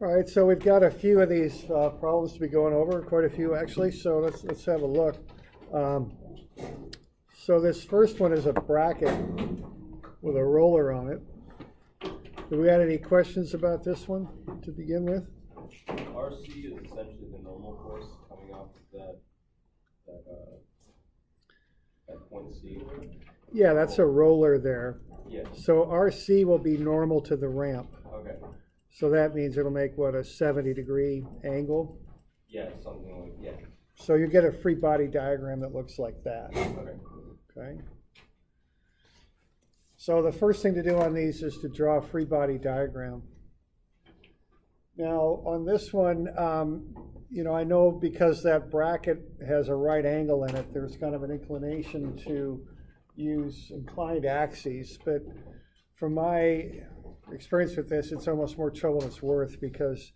All right, so we've got a few of these problems to be going over, quite a few actually. So let's have a look. So this first one is a bracket with a roller on it. Do we have any questions about this one to begin with? RC is essentially the normal force coming off of that point C. Yeah, that's a roller there. Yeah. So RC will be normal to the ramp. Okay. So that means it'll make, what, a 70-degree angle? Yeah, something like, yeah. So you get a free body diagram that looks like that. Okay. Okay. So the first thing to do on these is to draw a free body diagram. Now on this one, I know because that bracket has a right angle in it, there's kind of an inclination to use inclined axes, but from my experience with this, it's almost more trouble than it's worth because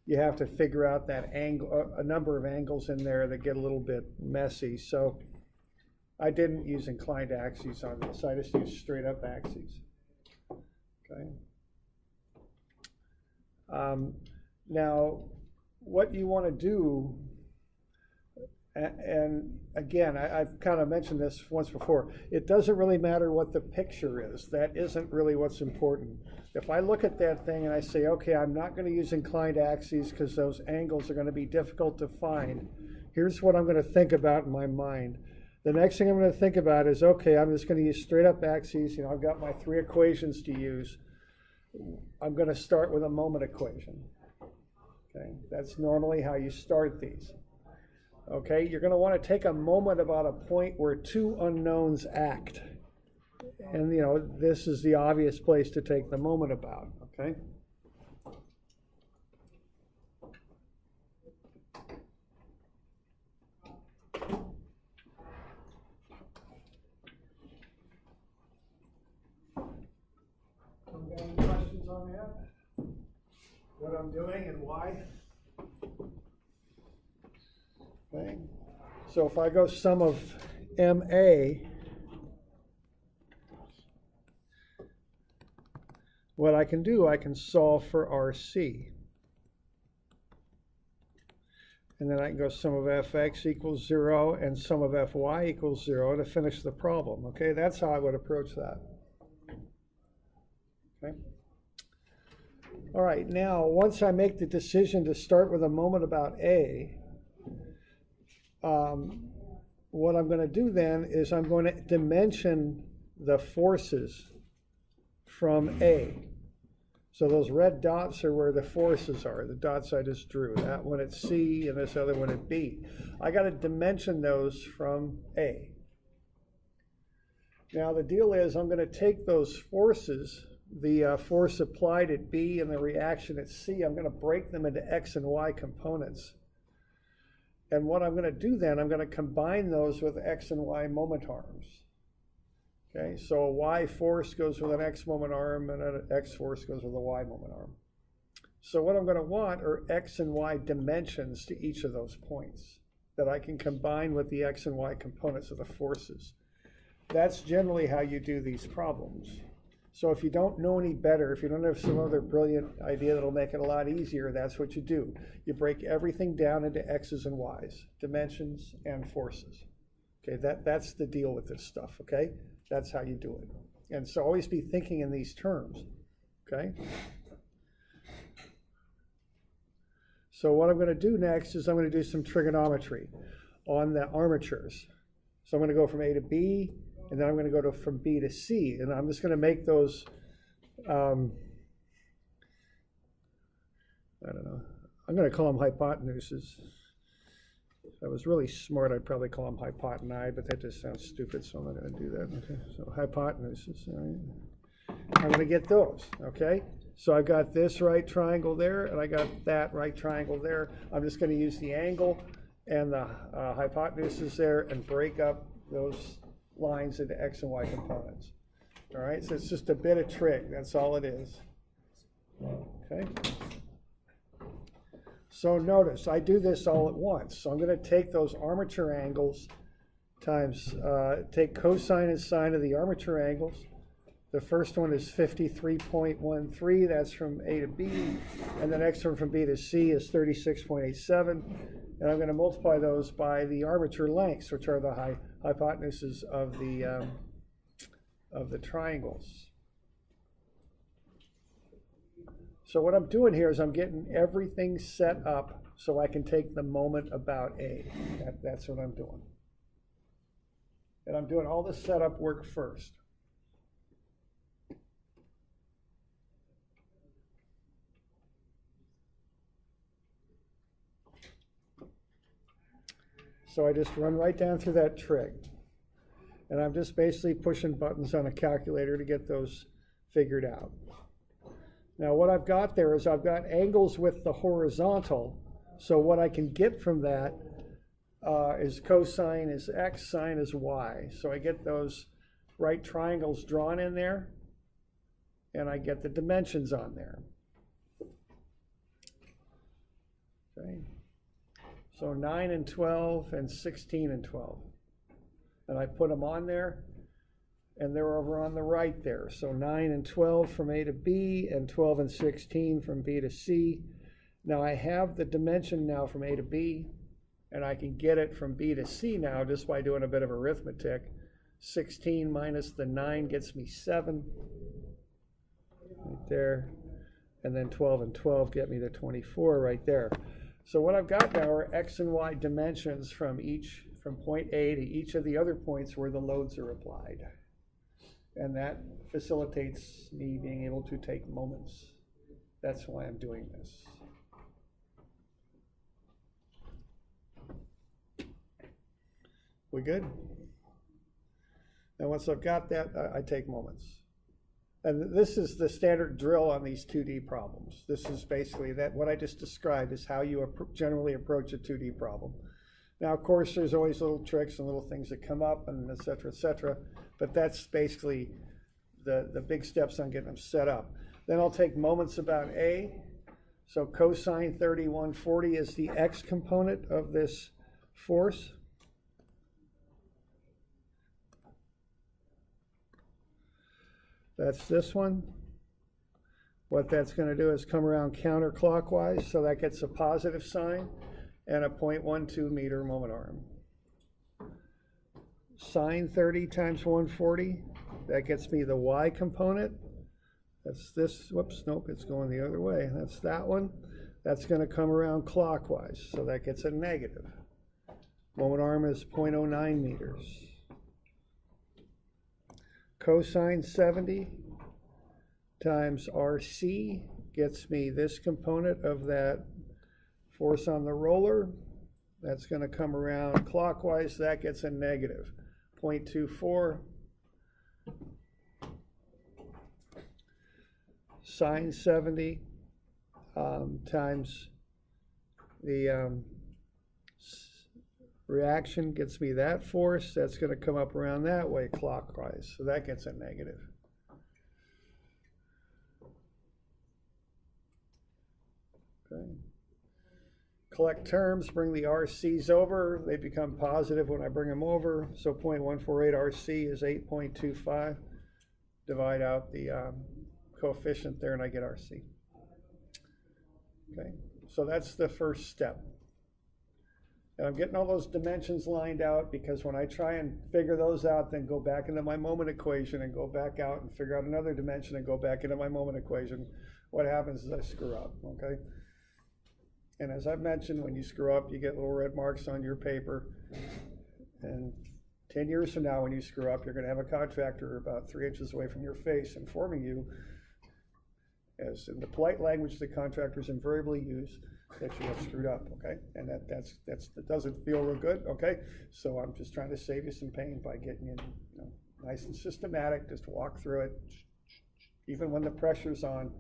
you have to figure out that angle, a number of angles in there that get a little bit messy. So I didn't use inclined axes on this. I just used straight up axes. Okay. Now, what you want to do, and again, I've kind of mentioned this once before, it doesn't really matter what the picture is. That isn't really what's important. If I look at that thing and I say, okay, I'm not going to use inclined axes because those angles are going to be difficult to find, here's what I'm going to think about in my mind. The next thing I'm going to think about is, okay, I'm just going to use straight up axes. I've got my three equations to use. I'm going to start with a moment equation. Okay, that's normally how you start these. Okay, you're going to want to take a moment about a point where two unknowns act. And, this is the obvious place to take the moment about, okay? Any questions on that? What I'm doing and why? Okay. So if I go sum of MA, what I can do, I can solve for RC. And then I can go sum of fx equals 0 and sum of fy equals 0 to finish the problem. Okay, that's how I would approach that. Okay. All right, now once I make the decision to start with a moment about A, what I'm going to do then is I'm going to dimension the forces from A. So those red dots are where the forces are, the dots I just drew. That one at C and this other one at B. I got to dimension those from A. Now the deal is I'm going to take those forces, the force applied at B and the reaction at C, I'm going to break them into X and Y components. And what I'm going to do then, I'm going to combine those with X and Y moment arms. Okay, so a Y force goes with an X moment arm and an X force goes with a Y moment arm. So what I'm going to want are X and Y dimensions to each of those points that I can combine with the X and Y components of the forces. That's generally how you do these problems. So if you don't know any better, if you don't have some other brilliant idea that'll make it a lot easier, that's what you do. You break everything down into X's and Y's, dimensions and forces. Okay, that's the deal with this stuff, okay? That's how you do it. And so always be thinking in these terms, okay? So what I'm going to do next is I'm going to do some trigonometry on the armatures. So I'm going to go from A to B, and then I'm going to go from B to C, and I'm just going to make those, I don't know, I'm going to call them hypotenuses. If I was really smart, I'd probably call them hypotenusae, but that just sounds stupid, so I'm not going to do that. Okay, so hypotenuses, all right. I'm going to get those, okay? So I've got this right triangle there, and I got that right triangle there. I'm just going to use the angle and the hypotenuses there and break up those lines into X and Y components. All right, so it's just a bit of trig, that's all it is. Okay. So notice, I do this all at once. So I'm going to take those armature angles times, take cosine and sine of the armature angles, The first one is 53.13, that's from A to B, and the next one from B to C is 36.87, and I'm going to multiply those by the armature lengths, which are the hypotenuses of the triangles. So what I'm doing here is I'm getting everything set up so I can take the moment about A. That's what I'm doing. And I'm doing all the setup work first. So I just run right down through that trig. And I'm just basically pushing buttons on a calculator to get those figured out. Now what I've got there is I've got angles with the horizontal. So what I can get from that is cosine is x, sine is y. So I get those right triangles drawn in there, and I get the dimensions on there. Okay. So 9 and 12 and 16 and 12. And I put them on there, and they're over on the right there. So 9 and 12 from A to B, and 12 and 16 from B to C. Now I have the dimension now from A to B, and I can get it from B to C now just by doing a bit of arithmetic. 16 minus the 9 gets me 7, right there. And then 12 and 12 get me the 24 right there. So what I've got now are x and y dimensions from point A to each of the other points where the loads are applied. And that facilitates me being able to take moments. That's why I'm doing this. We good? And once I've got that, I take moments. And this is the standard drill on these 2D problems. This is basically that what I just described is how you generally approach a 2D problem. Now, of course, there's always little tricks and little things that come up, and et cetera, but that's basically the big steps on getting them set up. Then I'll take moments about A. So cosine 3140 is the x component of this force. That's this one. What that's going to do is come around counterclockwise, so that gets a positive sign and a 0.12 meter moment arm. Sine 30 times 140, that gets me the y component. That's this, whoops, nope, it's going the other way. That's that one. That's going to come around clockwise, so that gets a negative. Moment arm is 0.09 meters. Cosine 70 times RC gets me this component of that force on the roller. That's going to come around clockwise. That gets a negative 0.24. Sine 70 times the reaction gets me that force. That's going to come up around that way clockwise. So that gets a negative. Okay. Collect terms, bring the RCs over. They become positive when I bring them over. So 0.148 RC is 8.25. Divide out the coefficient there and I get RC. Okay, so that's the first step. And I'm getting all those dimensions lined out because when I try and figure those out, then go back into my moment equation and go back out and figure out another dimension and go back into my moment equation, what happens is I screw up, okay? And as I've mentioned, when you screw up, you get little red marks on your paper. And 10 years from now, when you screw up, you're going to have a contractor about 3 inches away from your face informing you, as in the polite language the contractors invariably use, that you have screwed up, okay? And that doesn't feel real good, okay? So I'm just trying to save you some pain by getting you, nice and systematic, just walk through it. Even when the pressure's on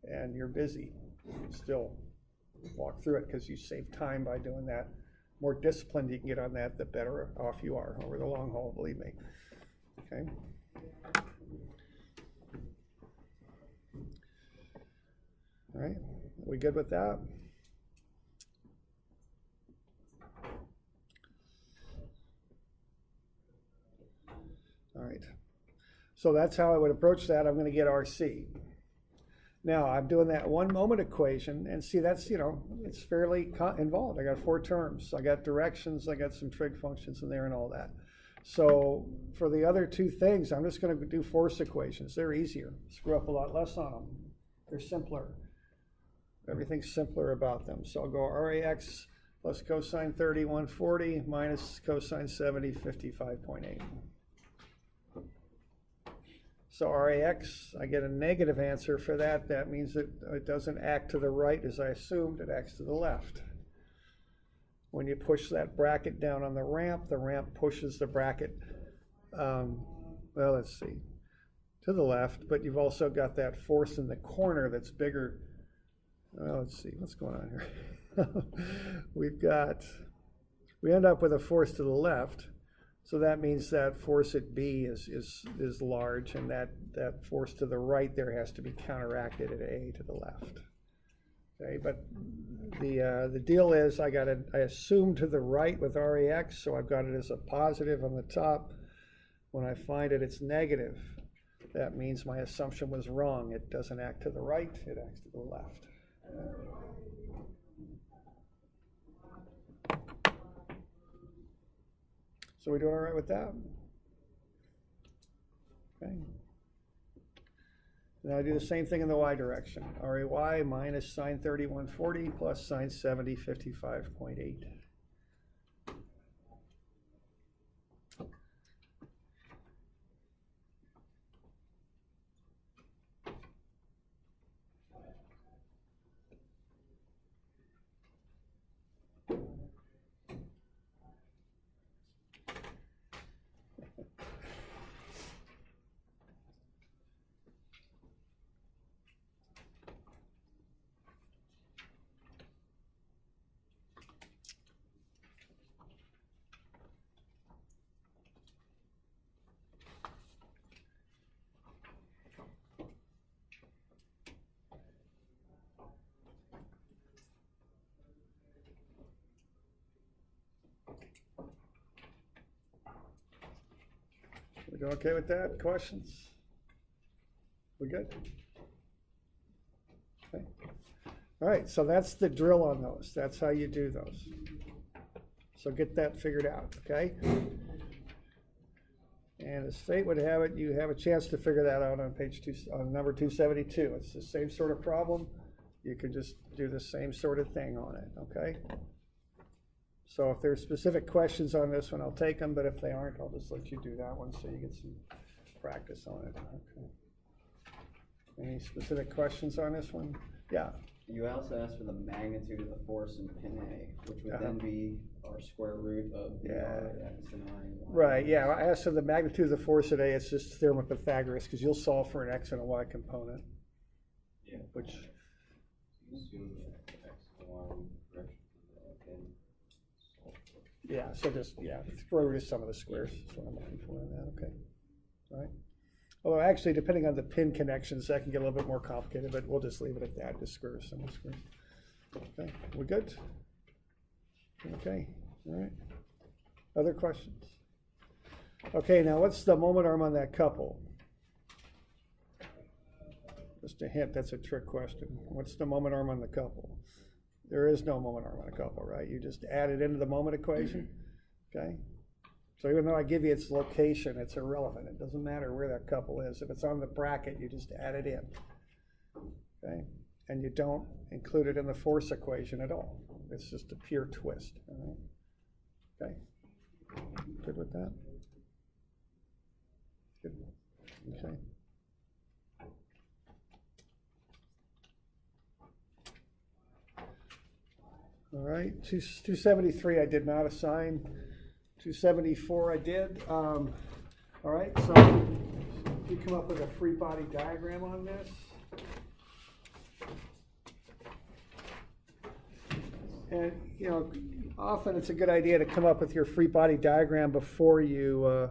and you're busy, still walk through it because you save time by doing that. More disciplined you can get on that, the better off you are over the long haul, believe me, okay? All right, we good with that? All right, So that's how I would approach that. I'm going to get RC. Now I'm doing that one moment equation, and see that's, it's fairly involved. I got 4 terms. I got directions, I got some trig functions in there and all that. So for the other 2 things, I'm just going to do force equations. They're easier. Screw up a lot less on them. They're simpler. Everything's simpler about them. So I'll go RAX plus cosine 30, 140 minus cosine 70, 55.8. So RAX, I get a negative answer for that. That means that it doesn't act to the right as I assumed, it acts to the left. When you push that bracket down on the ramp pushes the bracket, well, let's see, to the left, but you've also got that force in the corner that's bigger. Well, let's see, what's going on here? We end up with a force to the left. So that means that force at B is large, and that force to the right there has to be counteracted at A to the left. Okay, but the deal is I assume to the right with RAX, so I've got it as a positive on the top. When I find it, it's negative. That means my assumption was wrong. It doesn't act to the right, it acts to the left. So we doing all right with that? Okay. Now I do the same thing in the y direction. RAY minus sine 30, 140 plus sine 70, 55.8. We doing okay with that? Questions? We good? Okay. All right, so that's the drill on those. That's how you do those. So get that figured out, okay? And as fate would have it, you have a chance to figure that out on on number 272. It's the same sort of problem. You can just do the same sort of thing on it, okay? So if there's specific questions on this one, I'll take them, but if they aren't, I'll just let you do that one so you get some practice on it. Okay. Any specific questions on this one? Yeah. You also asked for the magnitude of the force in pin A, which would then be our square root of the RX and RY. Right, yeah. I asked for the magnitude of the force at A. It's just theorem of Pythagoras, because you'll solve for an X and a Y component. Yeah. Which. You assume that X and Y direction can solve for. Yeah, so just, square root of some of the squares is what I'm looking for in that, okay. All right. Although actually, depending on the pin connections, that can get a little bit more complicated, but we'll just leave it at that, just square root of some of the squares. Okay, we good? Okay, all right. Other questions? Okay, now what's the moment arm on that couple? Just a hint, that's a trick question. What's the moment arm on the couple? There is no moment arm on a couple, right? You just add it into the moment equation, okay? So even though I give you its location, it's irrelevant. It doesn't matter where that couple is. If it's on the bracket, you just add it in, okay? And you don't include it in the force equation at all. It's just a pure twist, all right? Okay, good with that? Good, okay. All right, 273 I did not assign. 274 I did. All right, so if you come up with a free body diagram on this. And, often it's a good idea to come up with your free body diagram before you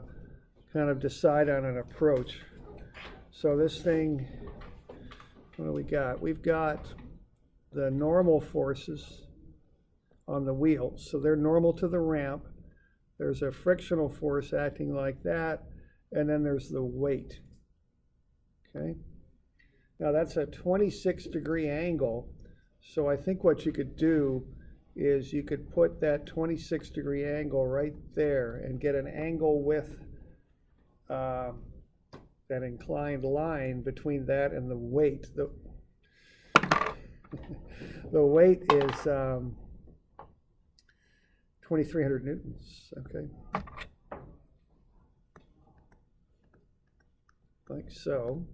kind of decide on an approach. So this thing, what do we got? We've got the normal forces on the wheels. So they're normal to the ramp. There's a frictional force acting like that, and then there's the weight. okay? Now that's a 26-degree angle, so I think what you could do is you could put that 26-degree angle right there and get an angle with that inclined line between that and the weight. The weight is 2,300 newtons, okay? Like so.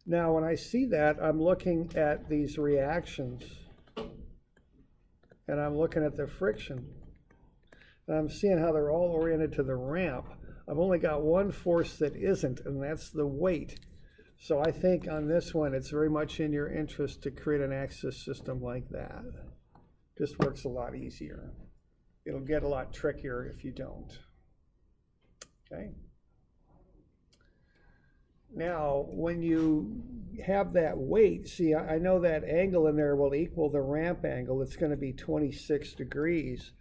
Now, when I see that, I'm looking at these reactions, and I'm looking at the friction, and I'm seeing how they're all oriented to the ramp. I've only got one force that isn't, and that's the weight. So I think on this one, it's very much in your interest to create an axis system like that. Just works a lot easier. It'll get a lot trickier if you don't. Okay? Now, when you have that weight, see, I know that angle in there will equal the ramp angle. It's going to be 26 degrees,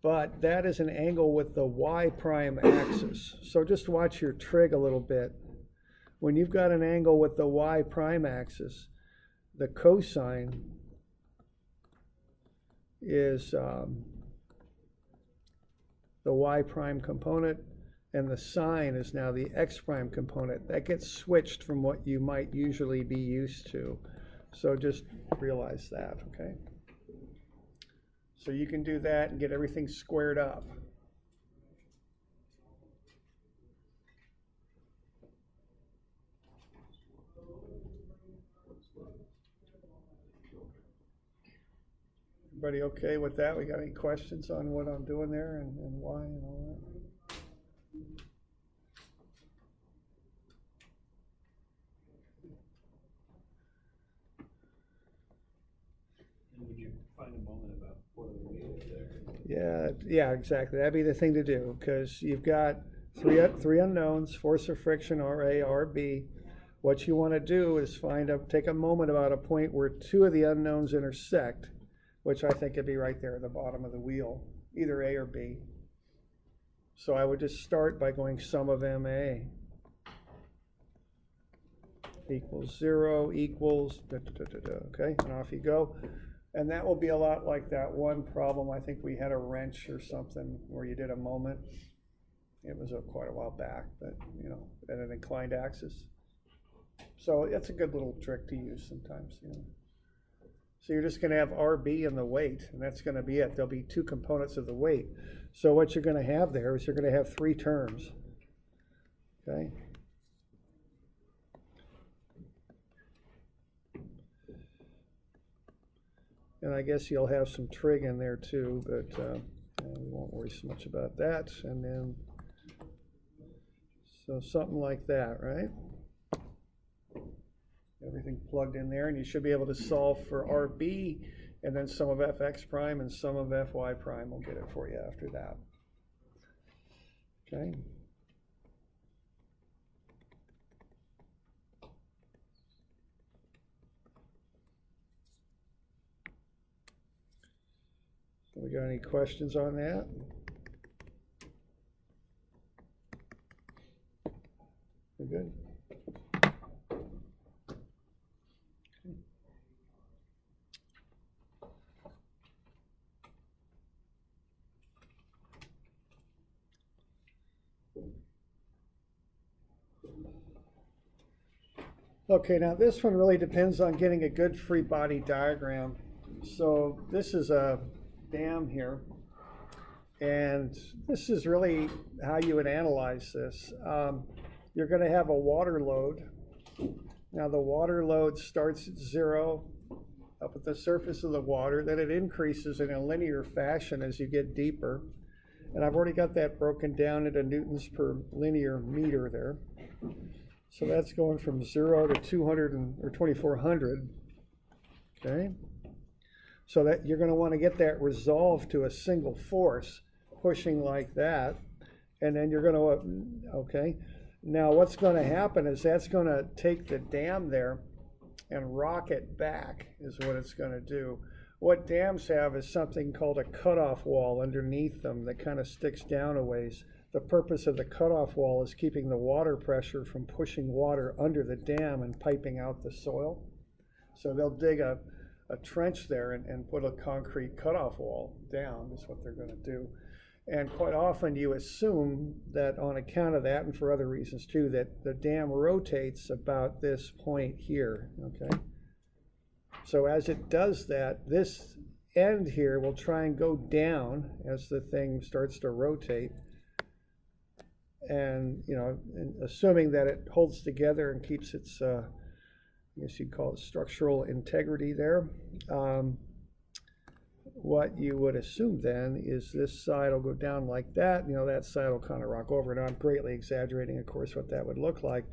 but that is an angle with the y prime axis. So just watch your trig a little bit. When you've got an angle with the y prime axis, the cosine is the y prime component, and the sine is now the x prime component. That gets switched from what you might usually be used to. So just realize that, okay? So you can do that and get everything squared up. Everybody okay with that? We got any questions on what I'm doing there and why and all that? Would you find a moment about what the weight is there? Yeah, exactly. That'd be the thing to do, because you've got three unknowns: force of friction, RA, RB. What you want to do is take a moment about a point where two of the unknowns intersect, which I think would be right there at the bottom of the wheel, either A or B. So I would just start by going sum of MA equals 0 equals, okay, and off you go. And that will be a lot like that one problem. I think we had a wrench or something where you did a moment. It was quite a while back, but you know, at an inclined axis. So it's a good little trick to use sometimes, you know. So you're just going to have RB and the weight, and that's going to be it. There'll be two components of the weight. So what you're going to have there is you're going to have three terms, okay? And I guess you'll have some trig in there too, but we won't worry so much about that. And then, so something like that, right? Everything plugged in there, and you should be able to solve for RB, and then sum of fx prime and sum of fy prime will get it for you after that. Okay. We got any questions on that? We're good. Okay, now this one really depends on getting a good free body diagram. So this is a dam here, and this is really how you would analyze this. You're going to have a water load. Now the water load starts at 0 up at the surface of the water, then it increases in a linear fashion as you get deeper. And I've already got that broken down into newtons per linear meter there. So that's going from 0 to 200 or 2400, okay? So that you're going to want to get that resolved to a single force, pushing like that, and then you're going to, okay? Now what's going to happen is that's going to take the dam there and rock it back is what it's going to do. What dams have is something called a cutoff wall underneath them that kind of sticks down a ways. the purpose of the cutoff wall is keeping the water pressure from pushing water under the dam and piping out the soil. So they'll dig a trench there and put a concrete cutoff wall down, is what they're going to do. And quite often you assume that on account of that, and for other reasons too, that the dam rotates about this point here, okay? So as it does that, this end here will try and go down as the thing starts to rotate. And, you know, assuming that it holds together and keeps its, I guess you'd call it structural integrity there. What you would assume then is this side will go down like that. You know, that side will kind of rock over. And I'm greatly exaggerating, of course, what that would look like.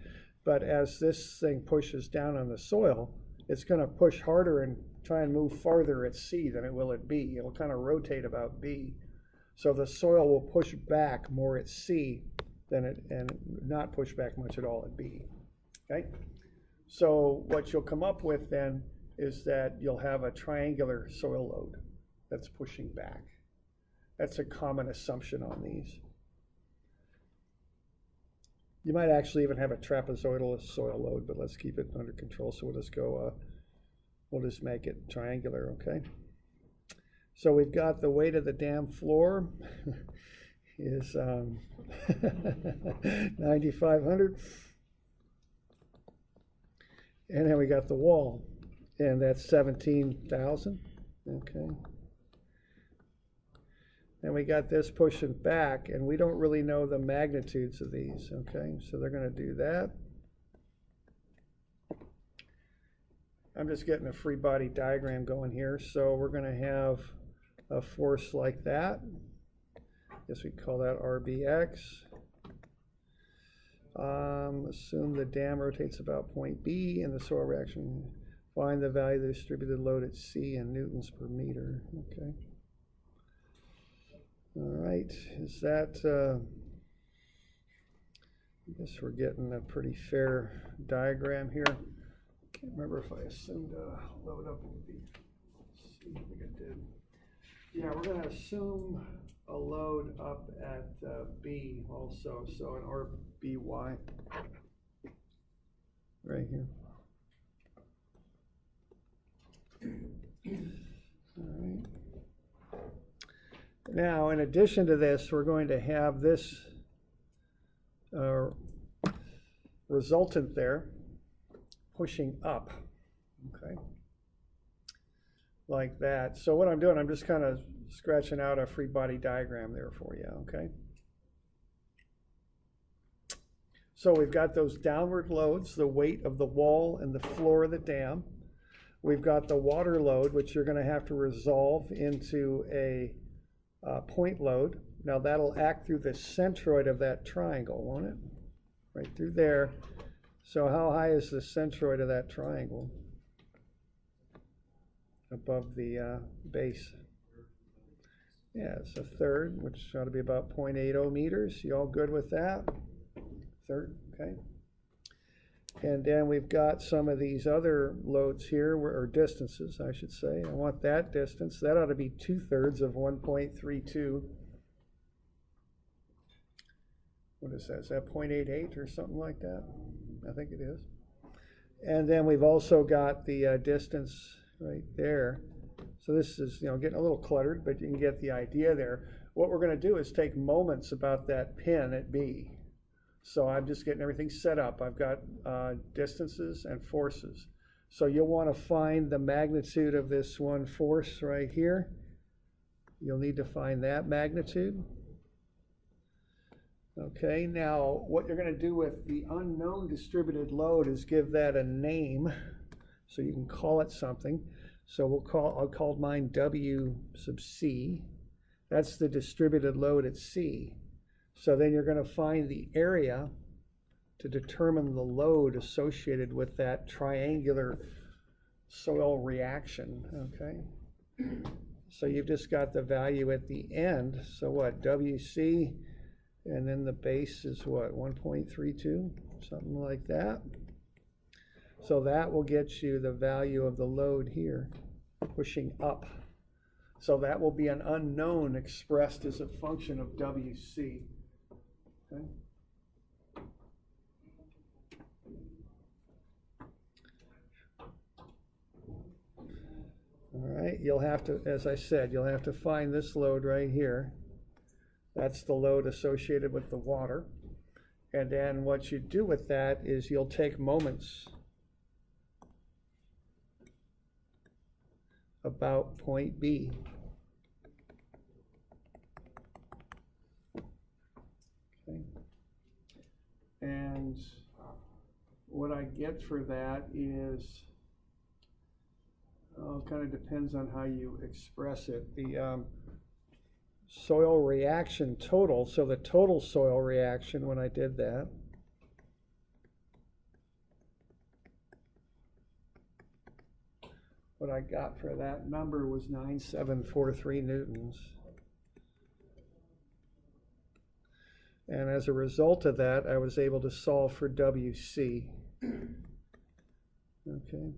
But as this thing pushes down on the soil, it's going to push harder and try and move farther at C than it will at B. It'll kind of rotate about B. So the soil will push back more at C than it, and not push back much at all at B. Okay? So what you'll come up with then is that you'll have a triangular soil load that's pushing back. That's a common assumption on these. You might actually even have a trapezoidal soil load, but let's keep it under control. So we'll just go, we'll just make it triangular, okay? So we've got the weight of the dam floor is 9,500. And then we got the wall, and that's 17,000, okay? And we got this pushing back, and we don't really know the magnitudes of these, okay? So they're going to do that. I'm just getting a free body diagram going here. So we're going to have a force like that. I guess we call that RBX. Assume the dam rotates about point B, and the soil reaction. Find the value of the distributed load at C in newtons per meter, okay? All right, is that, I guess we're getting a pretty fair diagram here. Can't remember if I assumed load up would be, let's see, I think I did. Yeah, we're going to assume a load up at B also, so an RBY right here. All right. Now, in addition to this, we're going to have this resultant there pushing up, okay, like that. So what I'm doing, I'm just kind of scratching out a free body diagram there for you, okay? So we've got those downward loads, the weight of the wall and the floor of the dam. We've got the water load, which you're going to have to resolve into a point load. Now that'll act through the centroid of that triangle, won't it? Right through there. So how high is the centroid of that triangle? Above the base. Yeah, it's a third, which ought to be about 0.80 meters. You all good with that? Third, okay. And then we've got some of these other loads here, or distances, I should say. I want that distance. That ought to be 2/3 of 1.32. What is that? Is that 0.88 or something like that? I think it is. And then we've also got the distance right there. So this is, you know, getting a little cluttered, but you can get the idea there. What we're going to do is take moments about that pin at B. So I'm just getting everything set up. I've got distances and forces. So you'll want to find the magnitude of this one force right here. You'll need to find that magnitude. Okay, now what you're going to do with the unknown distributed load is give that a name, so you can call it something. So I'll call mine W sub C. That's the distributed load at C. So then you're going to find the area to determine the load associated with that triangular soil reaction, okay? So you've just got the value at the end. So what, WC, and then the base is what, 1.32, something like that. So that will get you the value of the load here, pushing up. So that will be an unknown expressed as a function of WC. Okay. All right, you'll have to, as I said, you'll have to find this load right here. That's the load associated with the water. And then what you do with that is you'll take moments about point B. Okay. And what I get for that is, kind of depends on how you express it. The soil reaction total, so the total soil reaction when I did that, what I got for that number was 9,743 newtons. And as a result of that, I was able to solve for WC. Okay.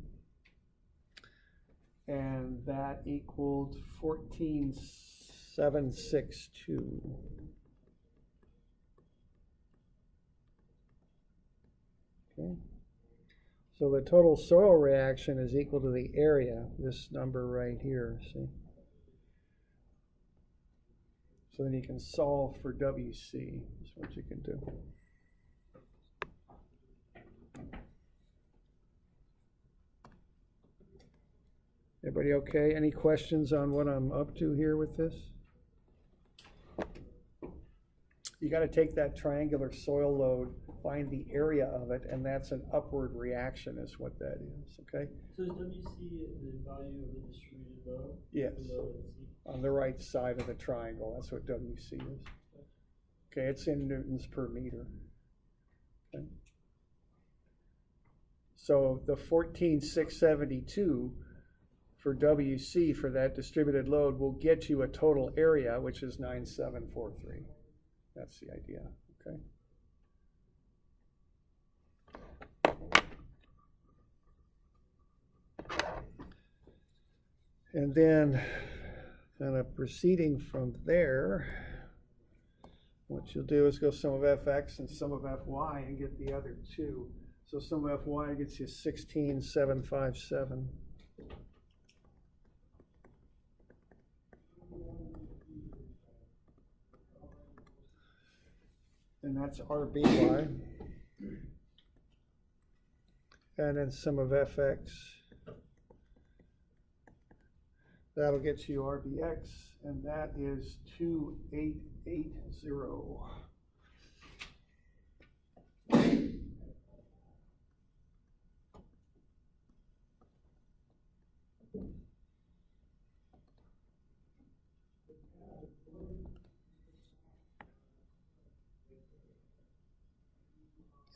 And that equaled 14,762. Okay. So the total soil reaction is equal to the area, this number right here, see? So then you can solve for WC, is what you can do. Everybody okay? Any questions on what I'm up to here with this? You got to take that triangular soil load, find the area of it, and that's an upward reaction is what that is, okay? So is WC the value of the distributed load? Yes, The load at C? on the right side of the triangle, that's what WC is. Okay, it's in newtons per meter. Okay. So the 14,672 for WC for that distributed load will get you a total area, which is 9,743. That's the idea, okay? And then kind of proceeding from there, what you'll do is go sum of fx and sum of fy and get the other two. So sum of fy gets you 16,757. And that's RBY. And then sum of fx. That'll get you RBX, and that is 2880.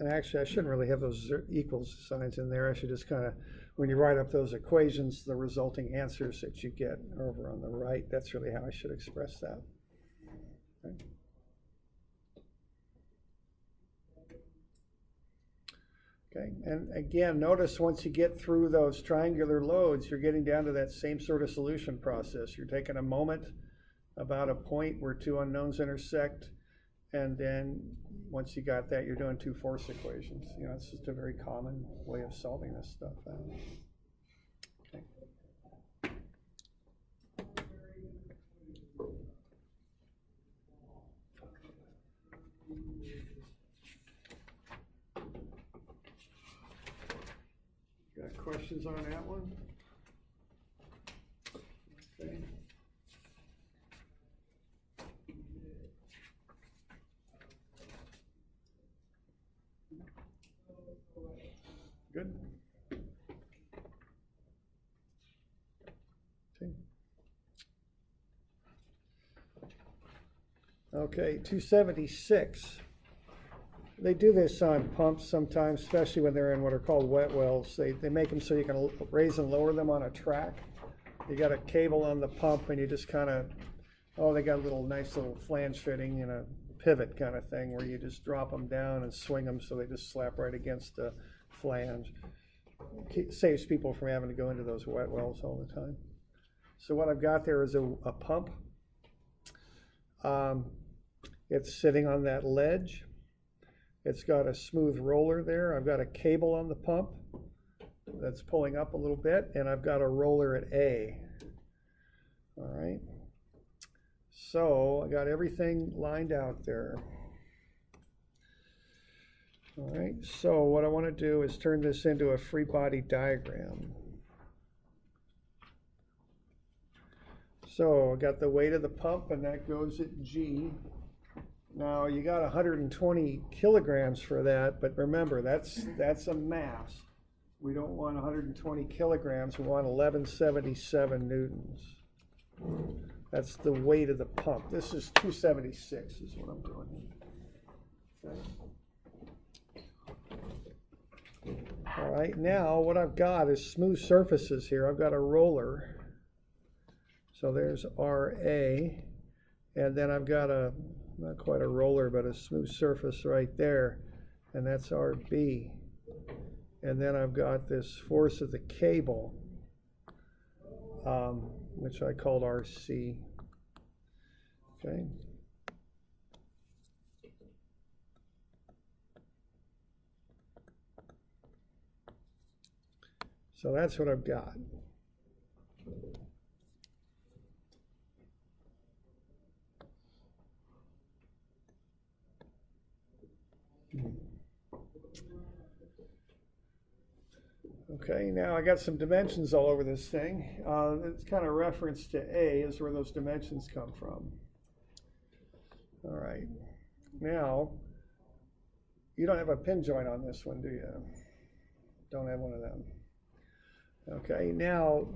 And actually, I shouldn't really have those equals signs in there. I should just kind of, when you write up those equations, the resulting answers that you get over on the right, that's really how I should express that. Okay. Okay, and again, notice once you get through those triangular loads, you're getting down to that same sort of solution process. You're taking a moment about a point where two unknowns intersect, and then once you got that, you're doing two force equations. You know, it's just a very common way of solving this stuff out. Okay. Got questions on that one? Okay. Good. Okay, 276. They do this on pumps sometimes, especially when they're in what are called wet wells. They make them so you can raise and lower them on a track. You got a cable on the pump and you just kind of, they got a nice little flange fitting and a pivot kind of thing where you just drop them down and swing them so they just slap right against the flange. It saves people from having to go into those wet wells all the time. So what I've got there is a pump. It's sitting on that ledge. It's got a smooth roller there. I've got a cable on the pump that's pulling up a little bit, and I've got a roller at A. All right. So I got everything lined out there. All right, so what I want to do is turn this into a free body diagram. So I got the weight of the pump, and that goes at G. Now you got 120 kilograms for that, but remember that's a mass. We don't want 120 kilograms, we want 1177 newtons. That's the weight of the pump. This is 276 is what I'm doing here. Okay. All right, now what I've got is smooth surfaces here. I've got a roller. So there's RA, and then I've got a, not quite a roller, but a smooth surface right there, and that's RB. And then I've got this force of the cable, which I called RC. Okay. So that's what I've got. Okay, now I got some dimensions all over this thing. It's kind of reference to A is where those dimensions come from. All right, now you don't have a pin joint on this one, do you? Don't have one of them. Okay, now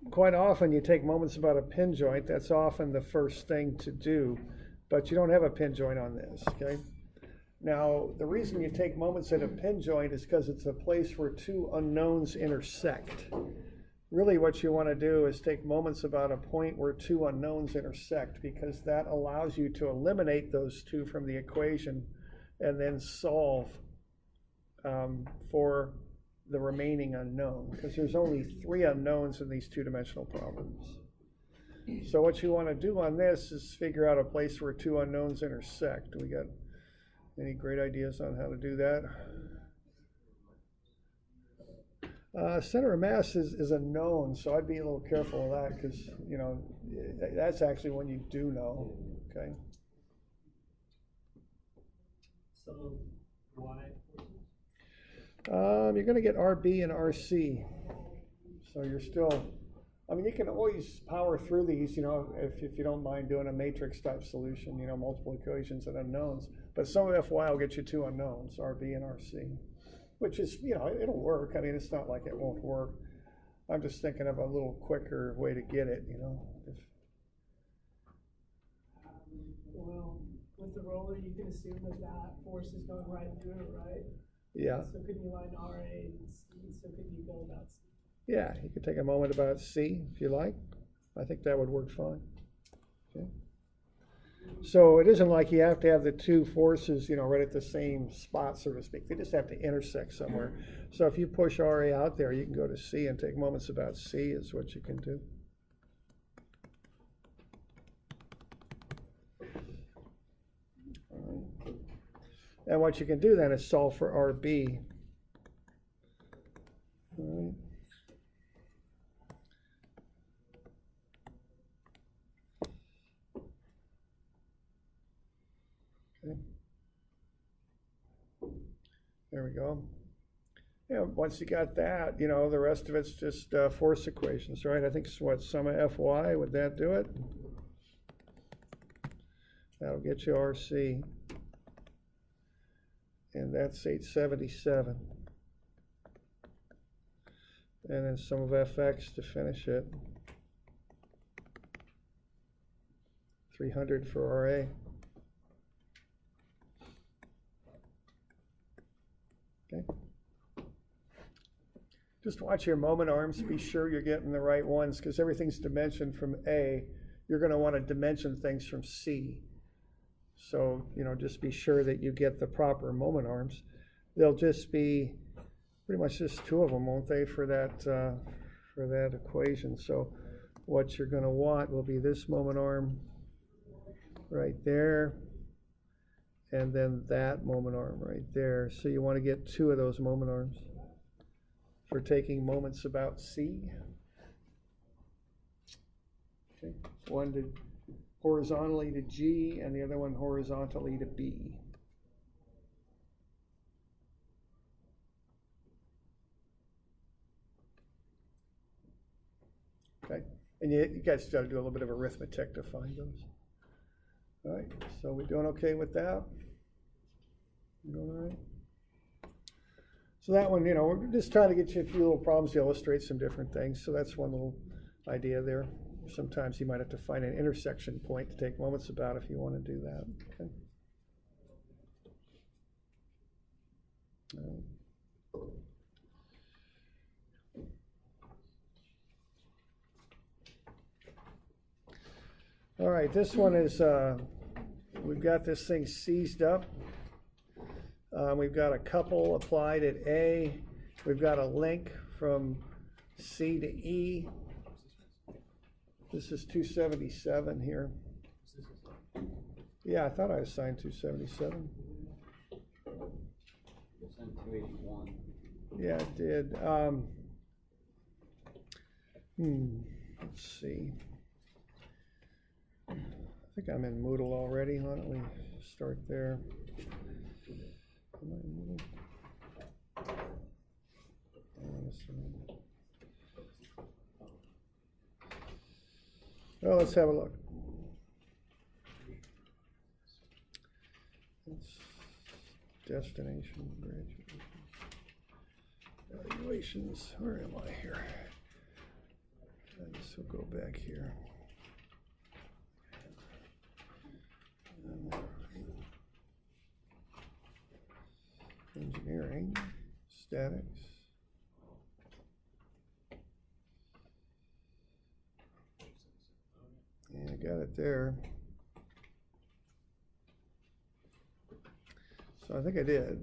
quite often you take moments about a pin joint. That's often the first thing to do, but you don't have a pin joint on this, okay? Now, the reason you take moments at a pin joint is because it's a place where two unknowns intersect. Really what you want to do is take moments about a point where two unknowns intersect, because that allows you to eliminate those two from the equation and then solve for the remaining unknown, because there's only three unknowns in these two-dimensional problems. So what you want to do on this is figure out a place where two unknowns intersect. We got any great ideas on how to do that? Center of mass is a known, so I'd be a little careful of that, because, you know, that's actually one you do know, okay? So, why? You're going to get RB and RC, so you're still, I mean, you can always power through these, you know, if you don't mind doing a matrix type solution, you know, multiple equations and unknowns. But some of FY will get you two unknowns, RB and RC, which is, you know, it'll work. I mean, it's not like it won't work. I'm just thinking of a little quicker way to get it, you know. Well, with the roller, you can assume that force is going right through it, right? Yeah. So could you line RA and C? So could you go about C? Yeah, you could take a moment about C if you like. I think that would work fine. Okay. So it isn't like you have to have the two forces, you know, right at the same spot, so to speak. They just have to intersect somewhere. So if you push RA out there, you can go to C and take moments about C is what you can do. All right. And what you can do then is solve for RB. All right. Okay. There we go. Yeah, once you got that, you know, the rest of it's just force equations, right? I think it's what, sum of Fy, would that do it? That'll get you RC. And that's 877. And then sum of Fx to finish it. 300 for RA. Okay. Just watch your moment arms. Be sure you're getting the right ones, because everything's dimensioned from A. You're going to want to dimension things from C. So, you know, just be sure that you get the proper moment arms. They'll just be pretty much just two of them, won't they, for that equation. So what you're going to want will be this moment arm right there, and then that moment arm right there. So you want to get 2 of those moment arms for taking moments about C. Okay. One to horizontally to G, and the other one horizontally to B. Okay, and you guys got to do a little bit of arithmetic to find those. All right, so we doing okay with that? You doing all right? So that one, we're just trying to get you a few little problems to illustrate some different things. So that's one little idea there. Sometimes you might have to find an intersection point to take moments about if you want to do that. Okay. All right. All right, this one is, we've got this thing seized up. We've got a couple applied at A. We've got a link from C to E. This is 277 here. Yeah, I thought I assigned 277. It's in 281. Yeah, it did. Let's see. I think I'm in Moodle already. Why don't we start there? Am I in Moodle? Well, let's have a look. Destination, graduation, evaluations. Where am I here? I guess we'll go back here. Engineering, statics. Yeah, I got it there. So I think I did.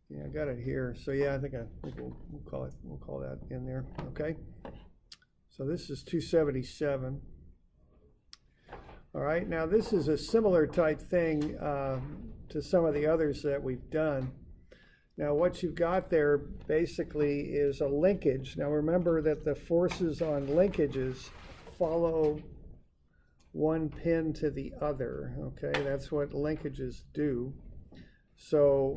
Yeah, I got it here. So yeah, I think we'll call that in there. Okay. So this is 277. All right. Now this is a similar type thing to some of the others that we've done. Now what you've got there basically is a linkage. Now remember that the forces on linkages follow one pin to the other. Okay, that's what linkages do. So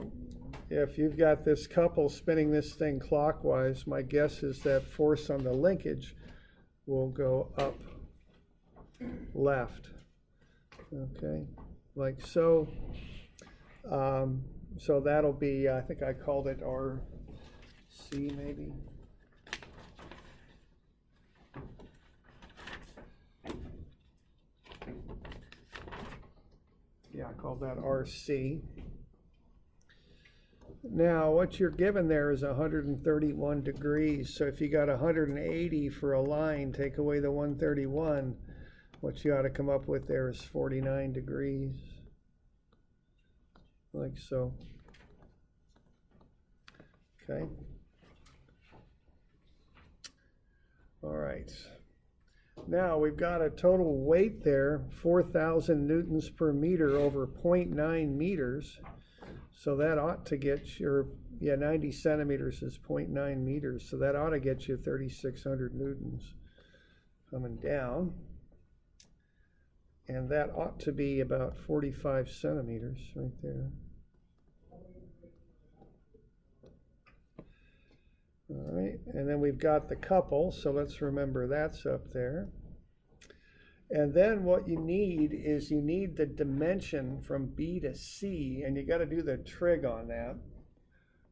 if you've got this couple spinning this thing clockwise, my guess is that force on the linkage will go up left. Okay, like so. So that'll be, I think I called it RC maybe. Yeah, I called that RC. Now, what you're given there is 131 degrees. So if you got 180 for a line, take away the 131, what you ought to come up with there is 49 degrees. Like so. Okay. All right. Now we've got a total weight there, 4,000 newtons per meter over 0.9 meters. So that ought to get your, 90 centimeters is 0.9 meters. So that ought to get you 3,600 newtons coming down. And that ought to be about 45 centimeters right there. All right, and then we've got the couple, so let's remember that's up there. And then what you need is you need the dimension from B to C, and you got to do the trig on that.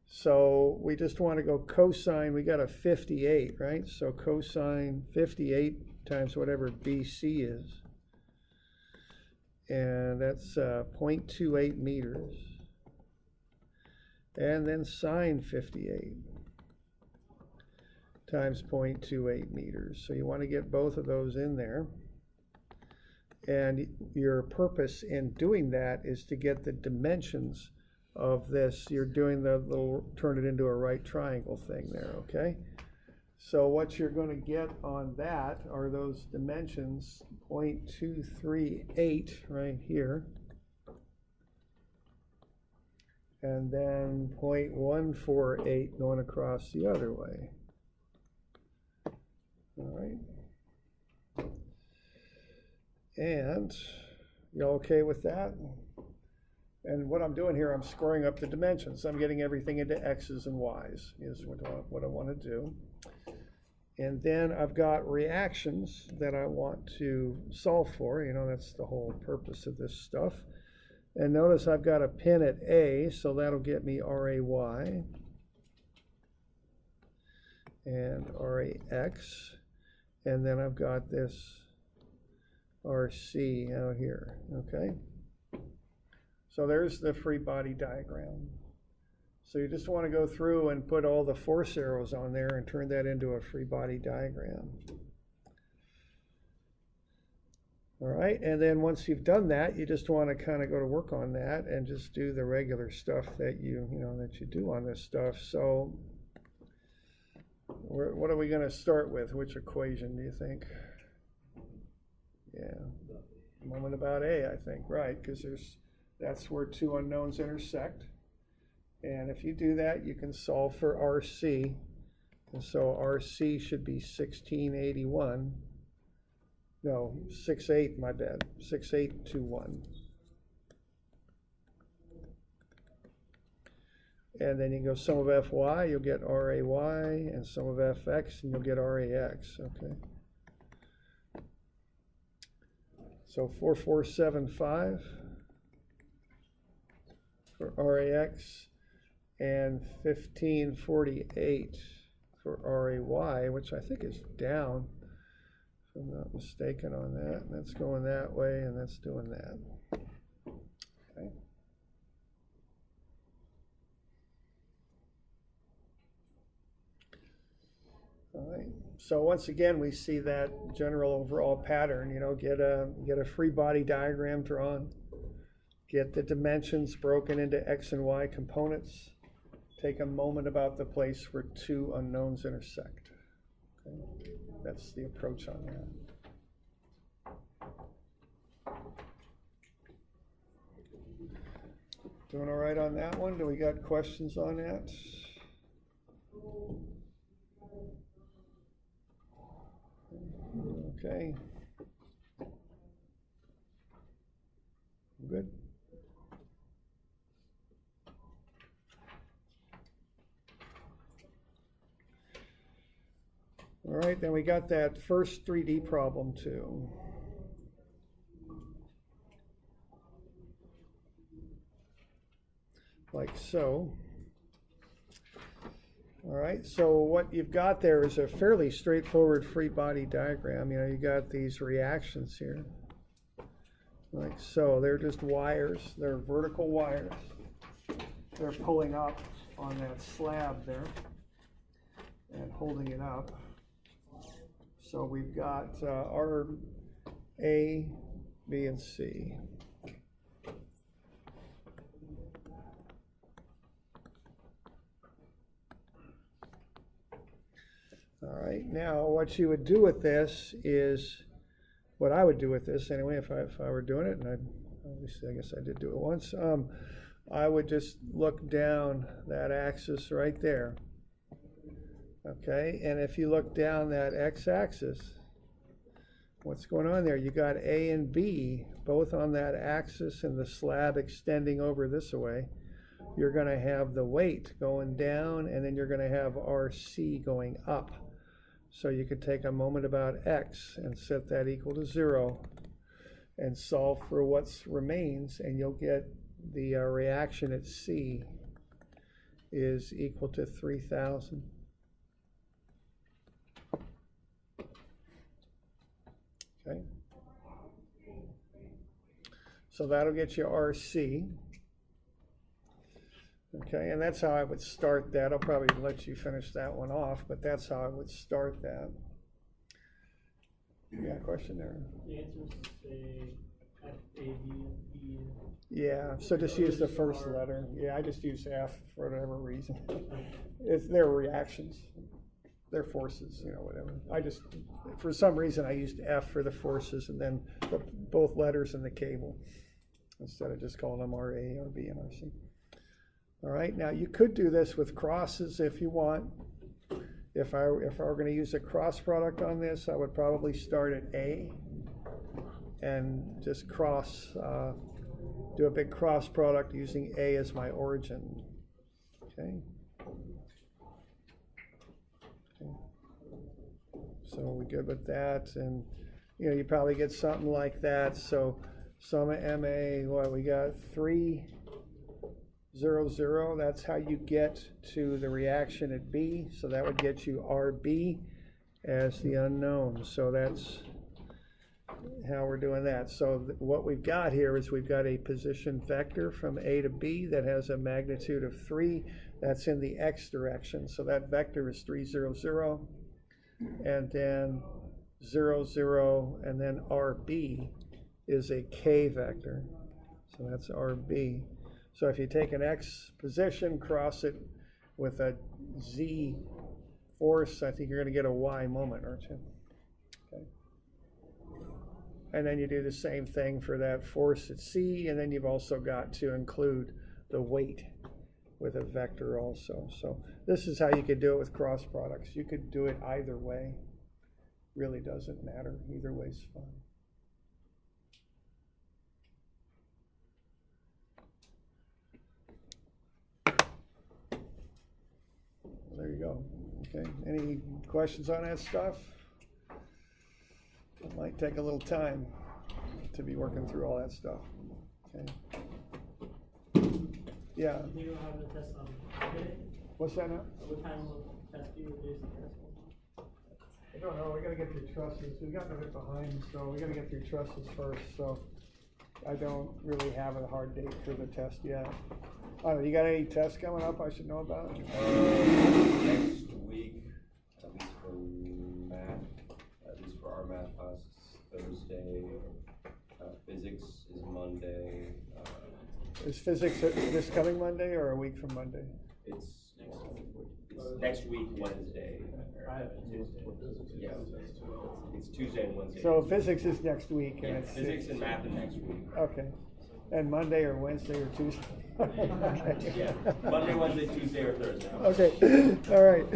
So we just want to go cosine, we got a 58, right? So cosine 58 times whatever BC is. And that's 0.28 meters. And then sine 58 times 0.28 meters. So you want to get both of those in there. And your purpose in doing that is to get the dimensions of this. You're doing the little, turn it into a right triangle thing there, okay? So what you're going to get on that are those dimensions 0.238 right here. And then 0.148 going across the other way. All right. And you okay with that? And what I'm doing here, I'm scoring up the dimensions. I'm getting everything into X's and Y's is what I want to do. And then I've got reactions that I want to solve for. You know, that's the whole purpose of this stuff. And notice I've got a pin at A, so that'll get me RAY and RAX. And then I've got this RC out here, okay? So there's the free body diagram. So you just want to go through and put all the force arrows on there and turn that into a free body diagram. All right, and then once you've done that, you just want to kind of go to work on that and just do the regular stuff that you do on this stuff. So what are we going to start with? Which equation do you think? Yeah, moment about A, I think, right? Because that's where two unknowns intersect. And if you do that, you can solve for RC. And so RC should be 1681. No, 68, my bad. 6821. And then you can go sum of Fy, you'll get RAY, and sum of Fx, and you'll get RAX, okay? So 4475 for RAX and 1548 for RAY, which I think is down, if I'm not mistaken on that. And that's going that way, and that's doing that. Okay. All right. So once again, we see that general overall pattern. You know, get a free body diagram drawn, get the dimensions broken into X and Y components. Take a moment about the place where two unknowns intersect. Okay. That's the approach on that. Doing all right on that one? Do we got questions on that? Okay. Good. All right, then we got that first 3D problem too. Like so. All right, so what you've got there is a fairly straightforward free body diagram. You know, you got these reactions here. Like so, they're just wires, they're vertical wires. They're pulling up on that slab there and holding it up. So we've got our A, B, and C. All right, now what you would do with this is, what I would do with this anyway, if I were doing it, and obviously I guess I did do it once, I would just look down that axis right there. Okay, and if you look down that x-axis, what's going on there? You got A and B both on that axis and the slab extending over this way. You're going to have the weight going down, and then you're going to have RC going up. So you could take a moment about X and set that equal to 0 and solve for what remains, and you'll get the reaction at C is equal to 3,000. Okay. So that'll get you RC. Okay, and that's how I would start that. I'll probably let you finish that one off, but that's how I would start that. You got a question there? The answers say F, A, B, and B. Yeah, so just use the first letter. Yeah, I just use F for whatever reason. They're reactions. they're forces, you know, whatever. I just, for some reason, I used F for the forces and then both letters in the cable instead of just calling them RA, RB, and RC. All right, now you could do this with crosses if you want. If I were going to use a cross product on this, I would probably start at A and just cross, do a big cross product using A as my origin. Okay. So we good with that, and you know, you probably get something like that. So sum of MA, what we got, 3, 0, 0. That's how you get to the reaction at B. So that would get you RB as the unknown. So that's how we're doing that. So what we've got here is we've got a position vector from A to B that has a magnitude of 3. That's in the X direction. So that vector is 3, 0, 0. And then 0, 0, and then RB is a K vector. So that's RB. So if you take an X position, cross it with a Z force, I think you're going to get a Y moment, aren't you? Okay. And then you do the same thing for that force at C, and then you've also got to include the weight with a vector also. So this is how you could do it with cross products. You could do it either way. Really doesn't matter. Either way's fine. There you go. Okay. Any questions on that stuff? It might take a little time to be working through all that stuff. Okay. Yeah. You think we'll have the test on Friday? What's that now? What time will the test be? What day is the test? I don't know. We got to get through trusses. We got a bit behind, so we got to get through trusses first. So I don't really have a hard date for the test yet. You got any tests coming up I should know about? Next week, at least for math, at least for our math class, it's Thursday. Physics is Monday. Is physics this coming Monday or a week from Monday? It's next week, Wednesday. Yeah, it's Tuesday and Wednesday. So physics is next week. And Yeah, it's physics and math are next week. Okay. And Monday or Wednesday or Tuesday? Okay. Yeah, Monday, Wednesday, Tuesday, or Thursday. Okay, all right.